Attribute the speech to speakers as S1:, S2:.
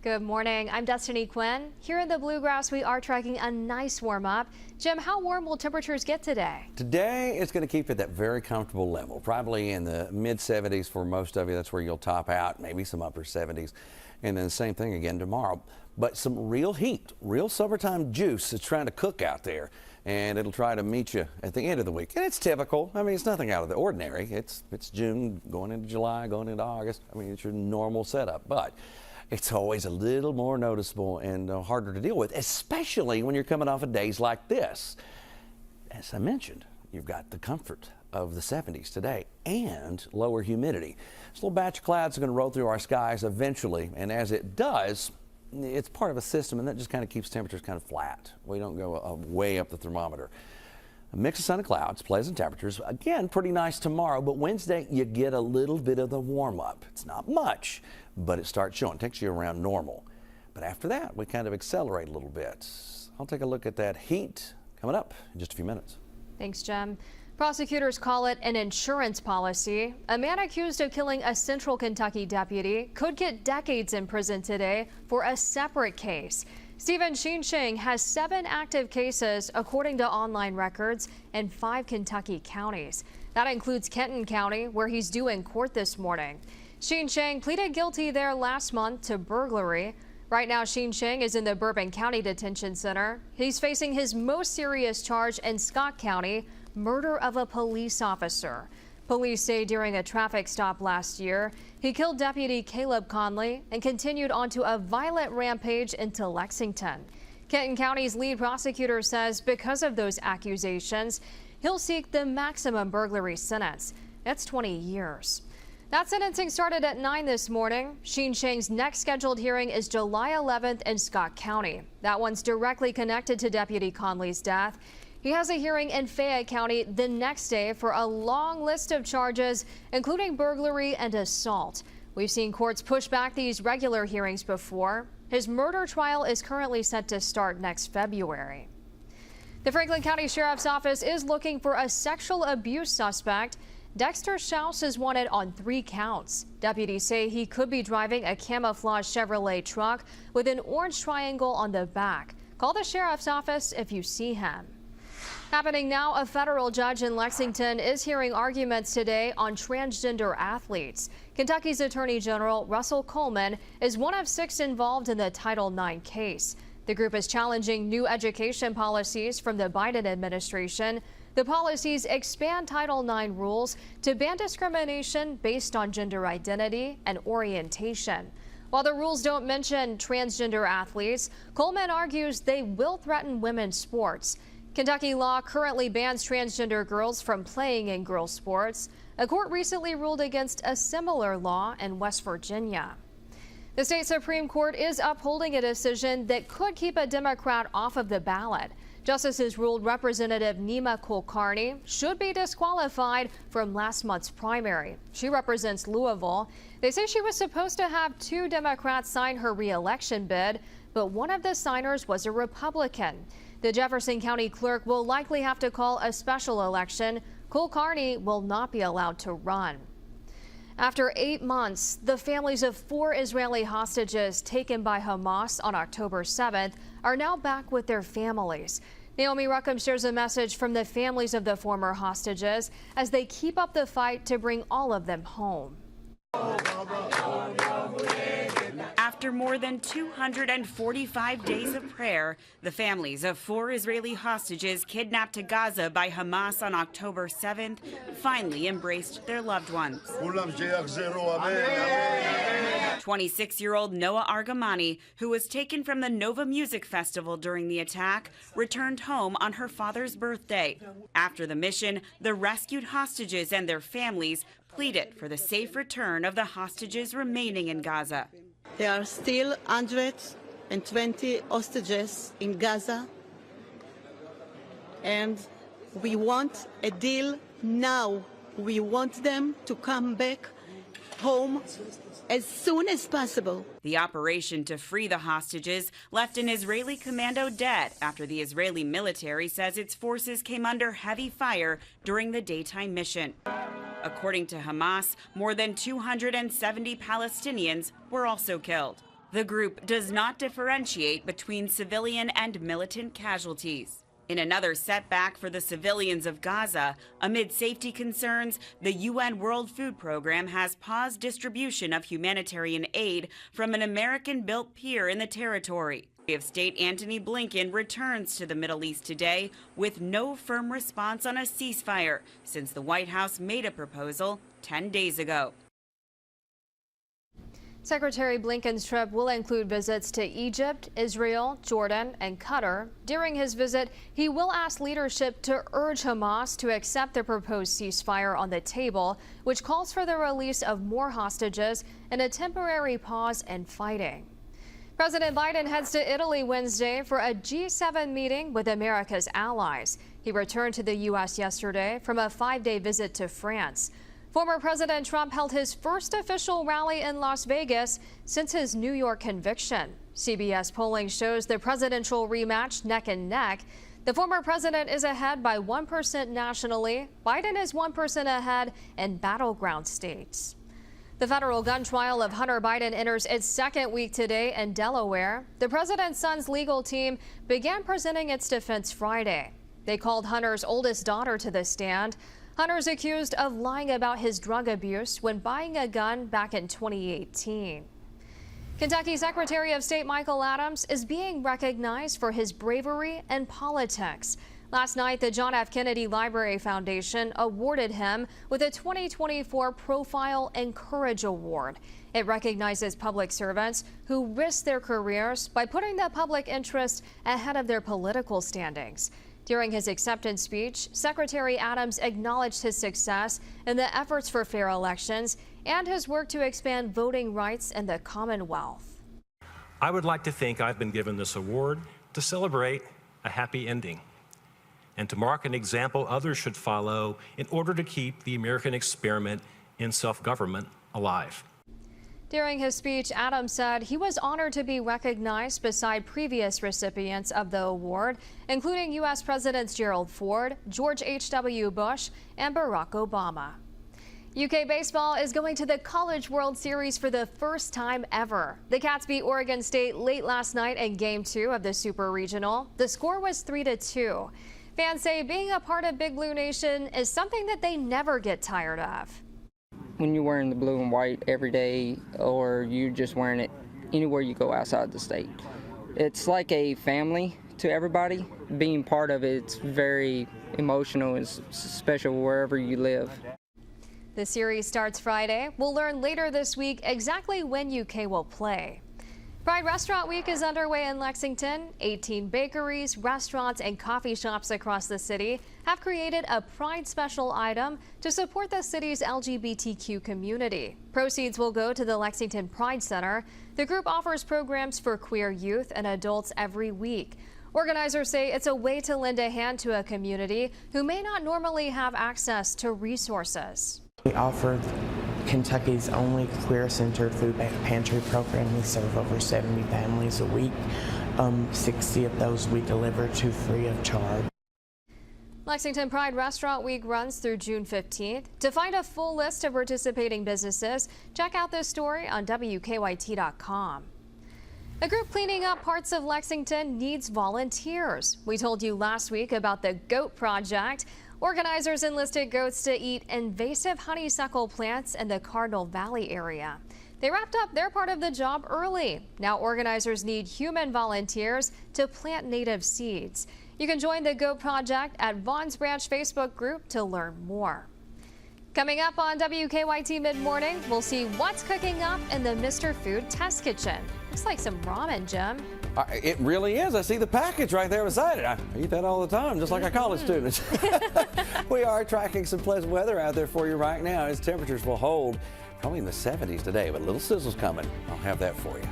S1: Good morning. I'm Destiny Quinn. Here in the Bluegrass, we are tracking a nice warm up. Jim, how warm will temperatures get today?
S2: Today, it's going to keep at that very comfortable level, probably in the mid 70s for most of you. That's where you'll top out, maybe some upper 70s. And then the same thing again tomorrow. But some real heat, real summertime juice is trying to cook out there. And it'll try to meet you at the end of the week. And it's typical. I mean, it's nothing out of the ordinary. It's June, going into July, going into August. I mean, it's your normal setup. But it's always a little more noticeable and harder to deal with, especially when you're coming off of days like this. As I mentioned, you've got the comfort of the 70s today and lower humidity. This little batch of clouds are going to roll through our skies eventually, and as it does, it's part of a system, and that just kind of keeps temperatures kind of flat. We don't go way up the thermometer. A mix of sun and clouds, pleasant temperatures. Again, pretty nice tomorrow, but Wednesday you get a little bit of the warm up. It's not much, but it starts showing. It takes you around normal. But after that, we kind of accelerate a little bit. I'll take a look at that heat coming up in just a few minutes.
S1: Thanks, Jim. Prosecutors call it an insurance policy. A man accused of killing a Central Kentucky deputy could get decades in prison today for a separate case. Stephen Sheen has 7 active cases, according to online records, in 5 Kentucky counties. That includes Kenton County, where he's due in court this morning. Sheen pleaded guilty there last month to burglary. Right now, Sheen is in the Bourbon County Detention Center. He's facing his most serious charge in Scott County, murder of a police officer. Police say during a traffic stop last year, he killed Deputy Caleb Conley and continued onto a violent rampage into Lexington. Kenton County's lead prosecutor says because of those accusations, he'll seek the maximum burglary sentence. That's 20 years. That sentencing started at 9 this morning. Sheen next scheduled hearing is July 11th in Scott County. That one's directly connected to Deputy Conley's death. He has a hearing in Fayette County the next day for a long list of charges, including burglary and assault. We've seen courts push back these regular hearings before. His murder trial is currently set to start next February. The Franklin County Sheriff's Office is looking for a sexual abuse suspect. Dexter Schaus is wanted on 3 counts. Deputies say he could be driving a camouflage Chevrolet truck with an orange triangle on the back. Call the Sheriff's Office if you see him. Happening now, a federal judge in Lexington is hearing arguments today on transgender athletes. Kentucky's Attorney General Russell Coleman is one of 6 involved in the Title IX case. The group is challenging new education policies from the Biden administration. The policies expand Title IX rules to ban discrimination based on gender identity and orientation. While the rules don't mention transgender athletes, Coleman argues they will threaten women's sports. Kentucky law currently bans transgender girls from playing in girls' sports. A court recently ruled against a similar law in West Virginia. The state Supreme Court is upholding a decision that could keep a Democrat off of the ballot. Justices ruled Representative Nima Kulkarni should be disqualified from last month's primary. She represents Louisville. They say she was supposed to have 2 Democrats sign her re-election bid, but one of the signers was a Republican. The Jefferson County clerk will likely have to call a special election. Kulkarni will not be allowed to run. After 8 months, the families of 4 Israeli hostages taken by Hamas on October 7th are now back with their families. Naomi Ruckham shares a message from the families of the former hostages as they keep up the fight to bring all of them home.
S3: After more than 245 days of prayer, the families of 4 Israeli hostages kidnapped to Gaza by Hamas on October 7th finally embraced their loved ones. 26-year-old Noah Argamani, who was taken from the Nova Music Festival during the attack, returned home on her father's birthday. After the mission, the rescued hostages and their families pleaded for the safe return of the hostages remaining in Gaza.
S4: There are still 120 hostages in Gaza, and we want a deal now. We want them to come back home as soon as possible.
S3: The operation to free the hostages left an Israeli commando dead after the Israeli military says its forces came under heavy fire during the daytime mission. According to Hamas, more than 270 Palestinians were also killed. The group does not differentiate between civilian and militant casualties. In another setback for the civilians of Gaza, amid safety concerns, the UN World Food Program has paused distribution of humanitarian aid from an American-built pier in the territory. Secretary of State Antony Blinken returns to the Middle East today with no firm response on a ceasefire since the White House made a proposal 10 days ago.
S1: Secretary Blinken's trip will include visits to Egypt, Israel, Jordan, and Qatar. During his visit, he will ask leadership to urge Hamas to accept the proposed ceasefire on the table, which calls for the release of more hostages and a temporary pause in fighting. President Biden heads to Italy Wednesday for a G7 meeting with America's allies. He returned to the U.S. yesterday from a 5-day visit to France. Former President Trump held his first official rally in Las Vegas since his New York conviction. CBS polling shows the presidential rematch neck and neck. The former president is ahead by 1% nationally. Biden is 1% ahead in battleground states. The federal gun trial of Hunter Biden enters its second week today in Delaware. The president's son's legal team began presenting its defense Friday. They called Hunter's oldest daughter to the stand. Hunter's accused of lying about his drug abuse when buying a gun back in 2018. Kentucky Secretary of State Michael Adams is being recognized for his bravery in politics. Last night, the John F. Kennedy Library Foundation awarded him with a 2024 Profile and Courage Award. It recognizes public servants who risk their careers by putting the public interest ahead of their political standings. During his acceptance speech, Secretary Adams acknowledged his success in the efforts for fair elections and his work to expand voting rights in the Commonwealth.
S5: I would like to think I've been given this award to celebrate a happy ending and to mark an example others should follow in order to keep the American experiment in self-government alive.
S1: During his speech, Adams said he was honored to be recognized beside previous recipients of the award, including U.S. Presidents Gerald Ford, George H.W. Bush, and Barack Obama. UK baseball is going to the College World Series for the first time ever. The Cats beat Oregon State late last night in Game 2 of the Super Regional. The score was 3-2. Fans say being a part of Big Blue Nation is something that they never get tired of.
S6: When you're wearing the blue and white every day, or you just wearing it anywhere you go outside the state, it's like a family to everybody. Being part of it's very emotional and special wherever you live.
S1: The series starts Friday. We'll learn later this week exactly when UK will play. Pride Restaurant Week is underway in Lexington. 18 bakeries, restaurants, and coffee shops across the city have created a Pride special item to support the city's LGBTQ community. Proceeds will go to the Lexington Pride Center. The group offers programs for queer youth and adults every week. Organizers say it's a way to lend a hand to a community who may not normally have access to resources.
S7: We offer Kentucky's only queer-centered food pantry program. We serve over 70 families a week. 60 of those we deliver to free of charge.
S1: Lexington Pride Restaurant Week runs through June 15th. To find a full list of participating businesses, check out this story on WKYT.com. A group cleaning up parts of Lexington needs volunteers. We told you last week about the Goat Project. Organizers enlisted goats to eat invasive honeysuckle plants in the Cardinal Valley area. They wrapped up their part of the job early. Now organizers need human volunteers to plant native seeds. You can join the Goat Project at Vaughn's Branch Facebook group to learn more. Coming up on WKYT Mid-Morning, we'll see what's cooking up in the Mr. Food Test Kitchen. Looks like some ramen, Jim.
S2: It really is. I see the package right there beside it. I eat that all the time, just like our college students. We are tracking some pleasant weather out there for you right now as temperatures will hold probably in the 70s today, but a little sizzle's coming. I'll have that for you.